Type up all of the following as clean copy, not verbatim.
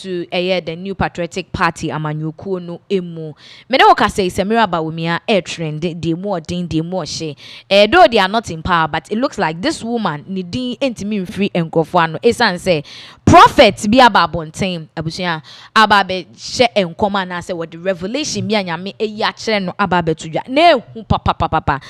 to the New Patriotic Party amanyukuo no emu. Mene woka say Samira Bawumia trend the more ding the more she. Though they are not in power, but it looks like this woman needing intimi free enkofo ano. Esan say prophet bi ababonten abusia ababe she enkoma na say what the revelation bi anyame eyi akere no ababe tudwa. Na hu papa.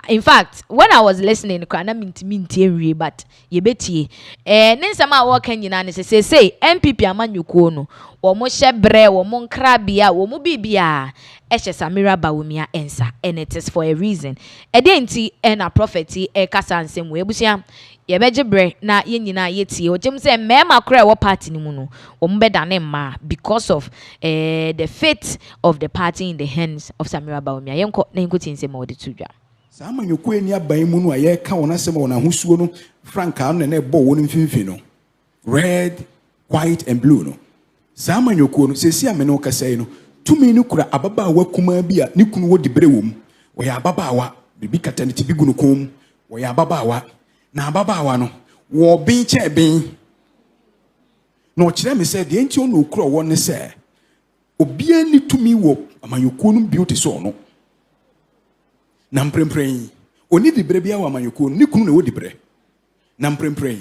In fact, when I was listening, kana minti enwie but yebetie. Ninsama a work nyina ne say NPP amanyukuo no wo mo hyebre wo mo nkrabia wo mo bibia ehye Samira Bawumia ensa, and it is for a reason. Edenti na prophecy kasa nsem we ebusia yebejebre na yenyina yetie ojem say mema kra wo party ni mu no wo mo bedane ma because of the fate of the party in the hands of Samira Bawumia. Yenko na yenko tinsem wo de tudwa Sama nyokwe ni aban mu no aye ka wona sema wona husuo no franka no na ebo won mfimfi no red, white and blue no. Sama nyokwe no sesi amene okasai no tumi ni kura ababaawa kuma bi a ni kunu wo dibre wom. Wo ya ababaawa bibi kata ne tibi gunu kom. Wo ya ababaawa na ababaawa no wo bin che bin. No kire me se de enti ono okura wo ne se obia ni tumi wo amanyokwe no beauty so no. Na mprempren oni dibre bia wa amanyokwe no ni kunu na wo dibre. Na mprempren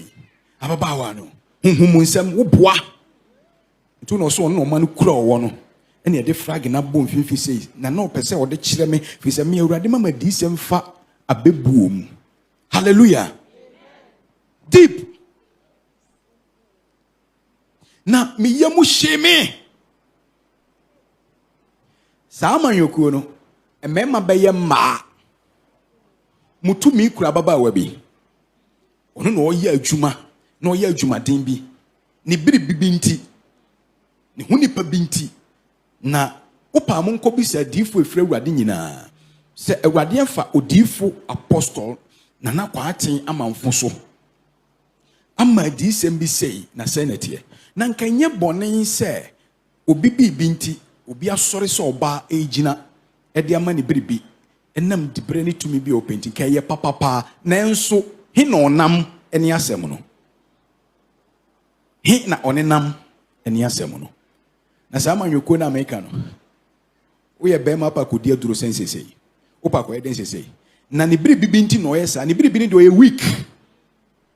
ababaawa no honhom nsem wo boa. Ntu no so no man kura wo no. Ene ye de flag na bom finfi sei na no pese wo de kire me fi se me awurade mama di sem fa abebuom. Hallelujah. Deep. Na me yamu sheme. Sa amanyokwe no emema beye ma. Mutumi kura ababaawa bi. Ono no oye adwuma, na oye adwumaden bi. Ni biribibi nti. Ni hunipa binti. Na opa mo nko bi se adifo efre awurade nyina. Se awurade afa odifo apostle na kwa aten amanfo so. Ama di sem bi sei na senate. Na nkanye bonen se obi binti, obi asori se oba ejina e de ama ni biribi. Enam dibre ni tumi bi openti kaye papa na enso he na onam eni asem no. He na onenam eni asem no. Na sama nyoko na America no. Wo ye be ma pa kodi aduro sensesei. Wo pa ko eden sesei. Na ni biri bibi nti no yesa, ni biri bi ni de o ye weak.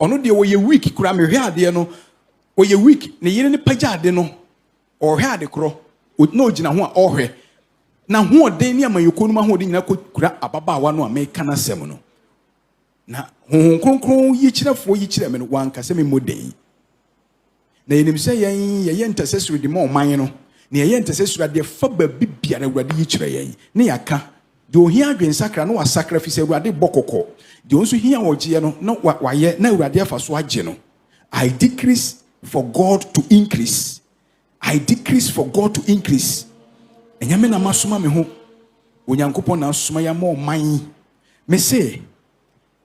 Ono de o ye weak kura me hwe ade no. O ye weak, ne yire ni pagya ade no. O hwe ade kro. O na ogina ho a o hwe. Na ho den ni amayoko no ma ho den nyina kura ababaawa no America na sem no. Na ho kronkron yi kirefo yi kire me no wanka se me moden. Na yenim se yen intercessory de mo man no. Na yen intercessory de fa ba bibia na awurade yi kire yen. Na yaka de ohia adwen sakra na wa sacrifice awurade bokoko. De onso hia wogie no na waye na awurade afa so age no. I decrease for God to increase. I decrease for God to increase. Enyame na masoma me ho. Onyankopon na asoma ya mo man. Me say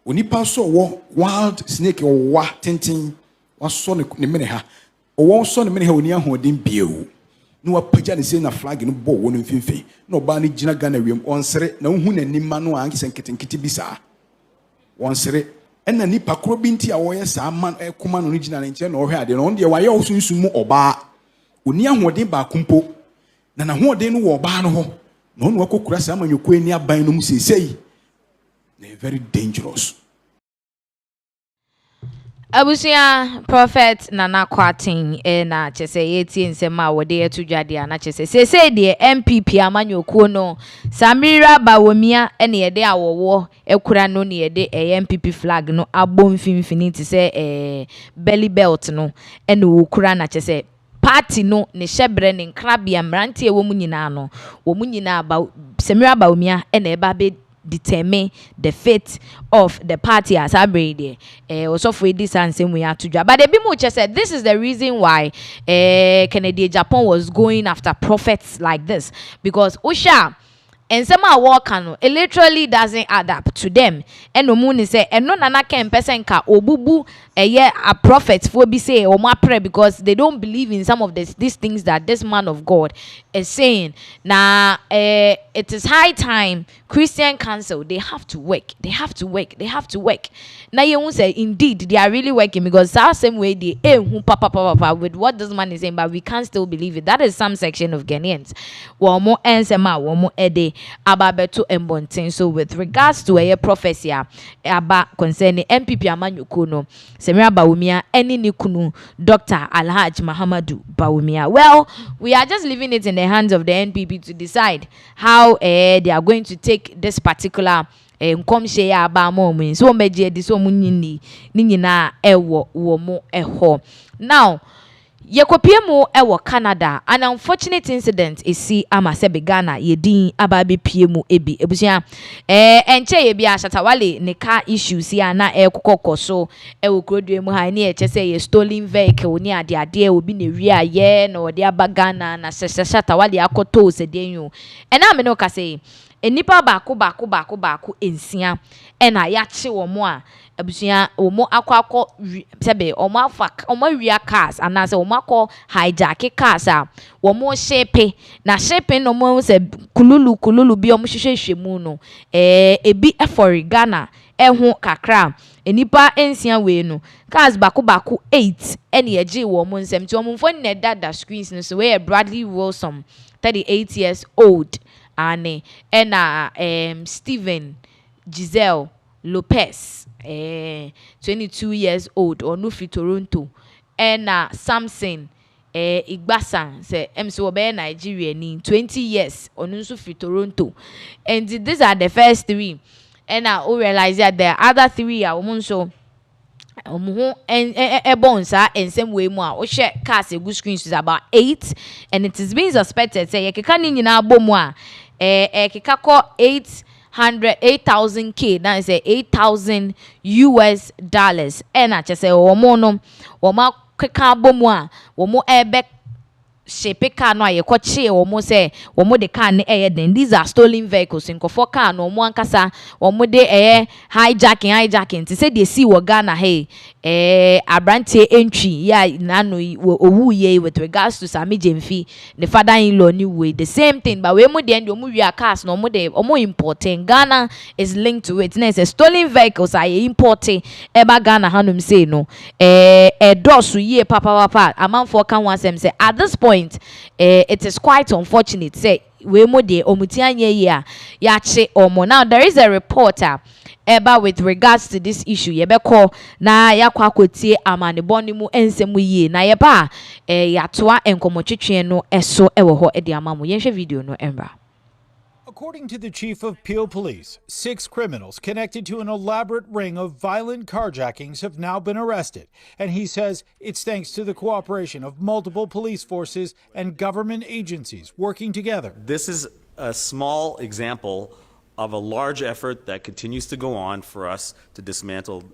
onipa so wo wild snake o wa tenten waso ne mene ha. O so ne mene ha oni ahoden bieu. No apagya ne say na flag no bo wo no mfimfe. Na oba ne gina Ghana wiem onsere na hu na nima no anke senketenkete bi saa. Onsere ena nipa kro bi nti a wo ye saa man ekoma no gina ne nche na ohwe ade no on de wa ye osunsun mu oba. Oni ahoden ba kumpo. Na ahoden no wo oba no ho. Na onu akokura saa manyoko ani aban no mu sesei. They're very dangerous. Abusia prophet Nana Kwatin na chese yeti nsema wode etudwade ana chese sese de NPP amanyokuo no Samira Bawumia ene yede awowo ekura no ne yede NPP flag no abom finfini ti se belly belt no ene okura na chese party no ne hyebre ne nkrabia mrante e wo mu nyina no wo mu nyina ba Samira Bawumia ene eba be determine the fate of the party as I bring also for this and same we have to do. But the Bimu just said this is the reason why Kennedy Japan was going after prophets like this, because Osha and some are walking, it literally doesn't add up to them. And no moon is say, and no nana can person ka obubu a year a prophet for be say or my prayer because they don't believe in some of these things that this man of God is saying. Now, it is high time Christian Council, they have to work. They have to work. They have to work. Now you won't say indeed they are really working because our same way they who papa with what this man is saying, but we can't still believe it. That is some section of Ghanaians. One more ensema, one more ede ababeto embontin. So with regards to a prophecy about concerning NPP Amanyukono, Samira Bawumia, any nikunu Dr. Alhaj Mahamadou Bawumia. Well, we are just leaving it in the hands of the NPP to decide how they are going to take this particular come share about moment. So meje this so munini na ewo mo eho. Now Yekopiemo ewo Canada. An unfortunate incident is see ama sebe Ghana yedin ababe piemu ebi ebusia enche yebi ashatawale ne car issues ya na ekokoko so ewo krodue mu ha ne eche say ye stolen vehicle ni ade obi ne wi aye na ode aba Ghana na shatawale akoto se denyo ena me no ka say enipa baako ensia ena ya che wo mo a abusia omo akọ sebe omo afak omo wia cars anase omo akọ hijack cars a omo shepe na shepe no mo se kululu bi omo hwehwehwe mu no ebi for Ghana ehu kakra enipa ensia we no cars baako 8 ene eje wo mo nsem ti omo mfo ne dada screens no so we Bradley Wilson 38 years old ane ena Steven Giselle Lopez 22 years old or no fit Toronto ena Samson Igbasan say MC Obe Nigeria ni 20 years or no fit Toronto, and these are the first 3 and I realize that the other 3 are women so bonsa and same way more o share cars good screens is about 8 and it is being suspected say yekeka ni nyina bomu a keka ko 8,000 that is 8,000 US dollars and I just say omo no omo keka bomu a omo ebe shepe car no aye kwache omo say omo de car ne den these are stolen vehicles in for car no omo ankasa omo de hijacking to say they see wo Ghana hey abrante entry ya nano owu ye with regards to Sami Jemfi the father-in-law ni way the same thing but we mo de omo wi cars no omo importing Ghana is linked to it na say stolen vehicles are importing eba Ghana hanum say no dosu ye papa amanfo kan wan say at this point it is quite unfortunate say we mo de omutianye ya che omo. Now there is a reporter eba with regards to this issue yebeko na yakwa kotie amane boni mu ensemu yie na yeba yatoa enkomotwetwe no eso ewo ho ede amamu yenhwe video no embra. According to the chief of Peel Police, 6 criminals connected to an elaborate ring of violent carjackings have now been arrested. And he says it's thanks to the cooperation of multiple police forces and government agencies working together. This is a small example of a large effort that continues to go on for us to dismantle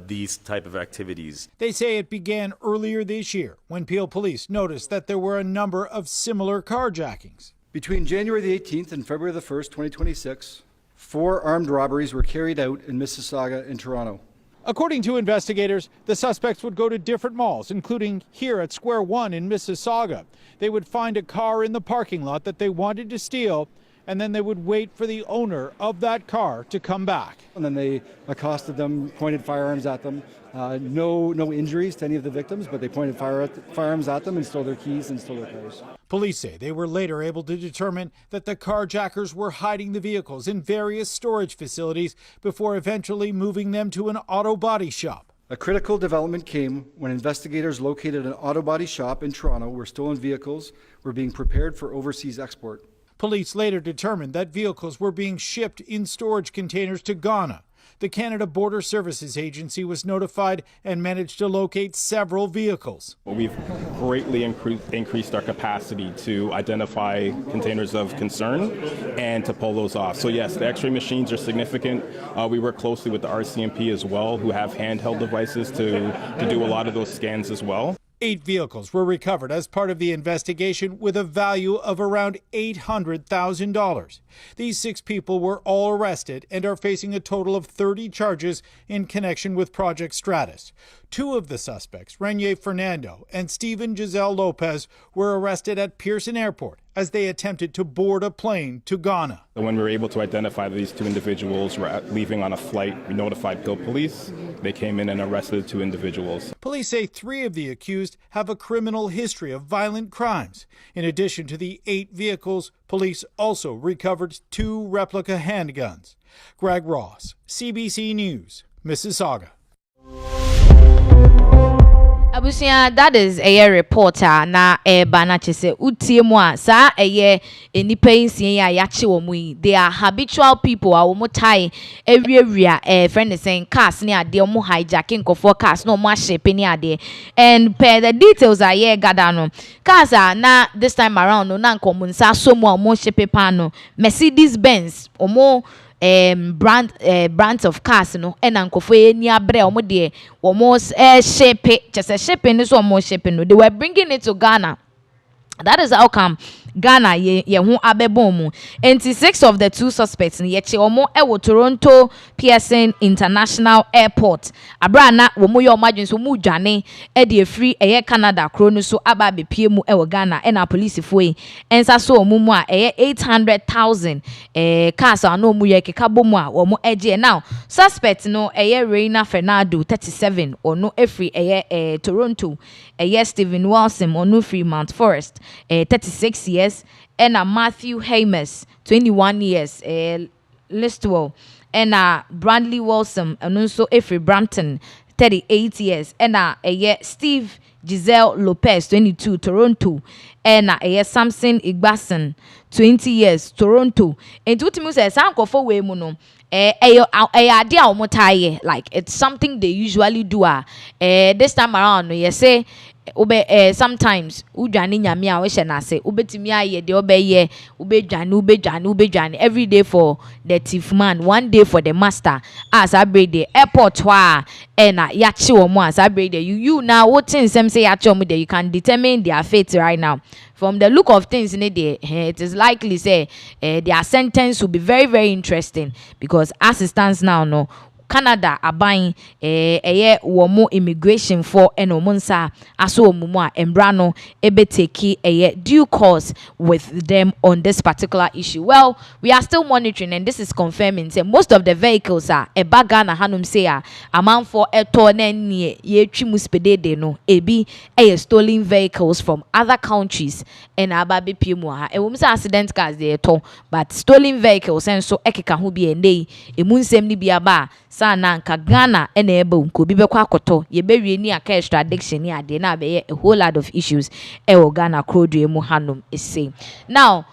these type of activities. They say it began earlier this year when Peel Police noticed that there were a number of similar carjackings. Between January the 18th and February the 1st, 2026, 4 armed robberies were carried out in Mississauga and Toronto. According to investigators, the suspects would go to different malls, including here at Square One in Mississauga. They would find a car in the parking lot that they wanted to steal, and then they would wait for the owner of that car to come back. And then they accosted them, pointed firearms at them. No injuries to any of the victims, but they pointed firearms at them and stole their keys and stole their cars. Police say they were later able to determine that the carjackers were hiding the vehicles in various storage facilities before eventually moving them to an auto body shop. A critical development came when investigators located an auto body shop in Toronto where stolen vehicles were being prepared for overseas export. Police later determined that vehicles were being shipped in storage containers to Ghana. The Canada Border Services Agency was notified and managed to locate several vehicles. We've greatly increased our capacity to identify containers of concern and to pull those off. So yes, the X-ray machines are significant. We work closely with the RCMP as well, who have handheld devices to do a lot of those scans as well. 8 vehicles were recovered as part of the investigation with a value of around $800,000. These 6 people were all arrested and are facing a total of 30 charges in connection with Project Stratus. 2 of the suspects, Renier Fernando and Stephen Giselle Lopez, were arrested at Pearson Airport as they attempted to board a plane to Ghana. When we were able to identify that these 2 individuals were leaving on a flight, we notified Peel Police. They came in and arrested 2 individuals. Police say 3 of the accused have a criminal history of violent crimes. In addition to the 8 vehicles, police also recovered 2 replica handguns. Greg Ross, CBC News, Mississauga. Abusia, that is a reporter na bana chese utie mu a sa enipa nsie ya yache omui. They are habitual people a wo tai ewia friend saying cars ni ade omo hijacking kofo cars no mo ahyepe ni ade. And per the details are here gather no. Cars are na this time around no na nkomo nsa so mu omo hyepe pan no. Mercedes Benz omo brands of cars no and ankofo eni abre omo de omo shape just shipping is omo shipping no. They were bringing it to Ghana. That is how come Ghana ye hu abebomu. 6 of the 2 suspects ni yeche omo ewo Toronto Pearson International Airport. Abrana womo ye omadwen so mu dwane e de free Canada kro no so aba bepie mu ewo Ghana e na police foe ensa so omo mu a 800,000 cars no mu ye keka bomu a womo eje. Now suspect no Reina Fernando 37 ono free Toronto Stephen Wilson ono free Mount Forest 36 years and Matthew Hames 21 years Listwell and Brandley Wilson and also Efrey Brampton 38 years and Steve Giselle Lopez 22 Toronto and Samson Igbason 20 years Toronto. And to me say sankofo we mu no like it's something they usually do this time around no say sometimes udwane nyame a we hye na se ubetimi aye de obeye ubedwane every day for the thief man, one day for the master. As I break the airport wa na yachi omo as I break the you now what things them say yachi omo there you can determine their fate right now. From the look of things in it, it is likely say their sentence will be very, very interesting because as it stands now, no Canada are buying womo immigration for enomonsa aso omumwa embrano ebeteki due course with them on this particular issue. Well, we are still monitoring and this is confirming say most of the vehicles are Ghana hanum say amount for etonen ye trimuspede no ebi stolen vehicles from other countries and ababe piemu ha ewumsa accident cars they to but stolen vehicles and so ekeka ho bi endei emunsem ni biaba sana nka Ghana ena ebe nko bi bekwa akoto ye bewie ni aka extradition ni ade na be a whole lot of issues e Ghana crowd emu hanum is say now